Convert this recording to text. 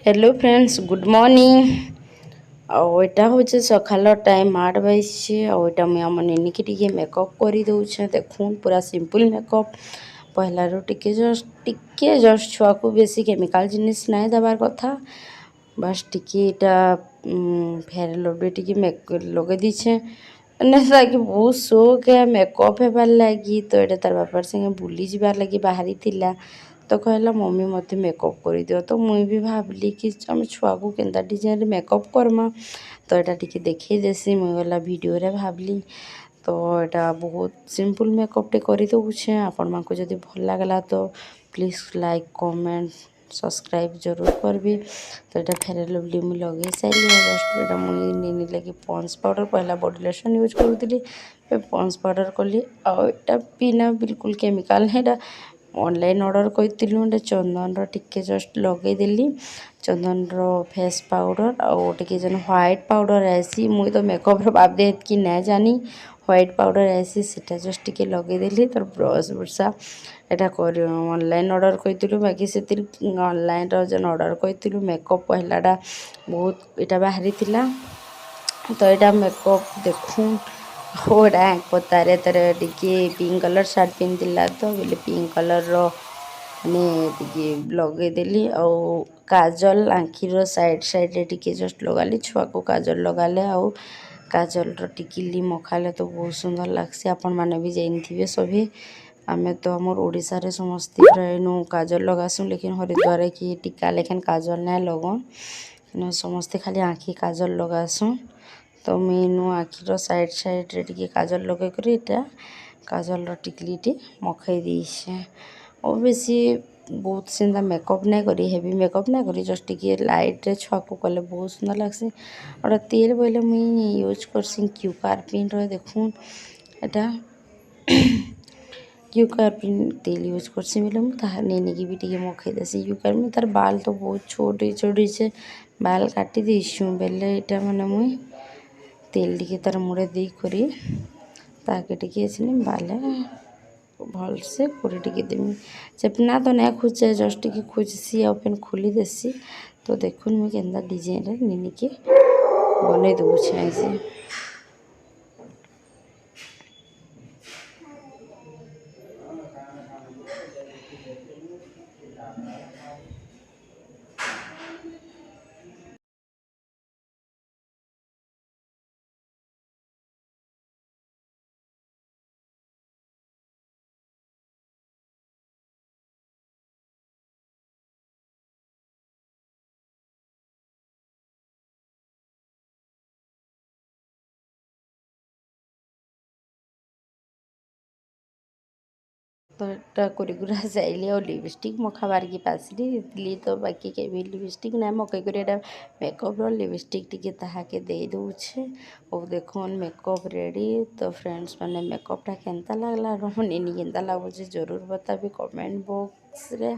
Hello friends good morning. आटा हूँ सकाल टाइम 8 बजे आटा मुझे आम नेनी की मेकअप कर दूचे। देखून पूरा सिंपल मेकअप पहला रू टिके जस्ट छुआ को बेसी केमिकल जिनिस ना देवार कथा बस टिके फेयर लवली टिके लगे दीछे कि बहुत शौक है मेकअप हेबार लगी। तो ये तार बापार संगे बुली जबार लगी बाहरी थिला तो कहला मम्मी मत मेकअप कर दियो। तो मुई भी भावली कि आम छुआ को केन्ता डिजाइन मेकअप करमा तो यहाँ टी देखे देसी मुई गला वीडियो रे भावली। तो यहाँ बहुत सिंपल मेकअप टे कर दूचे। आपण मानक जदि भल लगला तो प्लीज लाइक कमेंट सब्सक्राइब जरूर करबी। तो यहाँ फेयर लवली मुझे लगे सारी जस्ट यहाँ मुझे नेनी लगी पॉन्स पाउडर पहला बॉडी लोशन यूज करूली पॉन्स पाउडर कली आटा बिना बिल्कुल केमिकल है। ऑनलाइन ऑर्डर करूँ चंदन टिके जस्ट लगेदेली चंदन फेस पाउडर आउ टे जेन व्हाइट पाउडर ऐसी मुई तो मेकअप बाबदे कि ना जानी व्हाइट पाउडर ऐसी सीटा जस्ट टिके लगेदेली तर ब्रश बुर्सा यहाँ कर ऑनलाइन ऑर्डर करूँ बाकी से ऑनलाइन जेन ऑर्डर करूँ मेकअप पहलाटा बहुत यहाँ बाहरी थिला। तो यहाँ मेकअप देखूँ होड़ा पतारे तार टिके पिंक कलर सार्ट पिंधिला तो बोले पिंक कलर ने लगेदेली आउ काजल आखिर साइड साइड टिके जस्ट लगाली छुआ को काजल लगाले आउ काजल टिकिली मखाले तो बहुत सुंदर लगसी। आपण मैंने भी जानते सभी आमे तो आमर ओडिशा रे समस्ते नु काजल लगासु लेकिन हरिद्वार कि टीका लेकिन काजल ना लगन समस्ते खाली आँखी काजल लगासु। तो मुझे आखिर साइड साइड रे टिके काजल लगे कर काजल टिकलीटे मखई देछे और बेसी बहुत सीधा मेकअप ना करी हेवी मेकअप ना करी जस्ट टिके लाइट रे छुआ को कले बहुत सुंदर लगसी। और तेल बोले मुई यूज करसी क्यू कार्पिन रो देखून एटा क्यू कार्पिन तेल यूज करसी बोले मुझे नेनी की भी टिके मखई देसी क्यू कार्पिन तार बाल तो बहुत छोटे छोटे से बाल काटी देछू बेले यहाँ मैंने मुई तेल टिके तार मुड़े दी करी ताके टिके बाले भल से पूरी टिके देमी चेपना तो ना खोजे जस्ट टिके खोजसी और फिर खोली देसी। तो देखुन मुझे केन्ता डिजाइन नेनी के बने दूचे ऐसे। तो यहाँ कुरकुरा चाइली और लिपस्टिक मखाबार की पासली तो बाकी के भी लिपस्टिक ना मकई कर मेकअप लिपस्टिक टिके ताके दे दूचे और देखो मेकअप रेडी। तो फ्रेंड्स मैंने मेकअपटा केन्ता लगला नेनी केन्ता लगुचे जरूर बताबी कमेंट बॉक्स रे।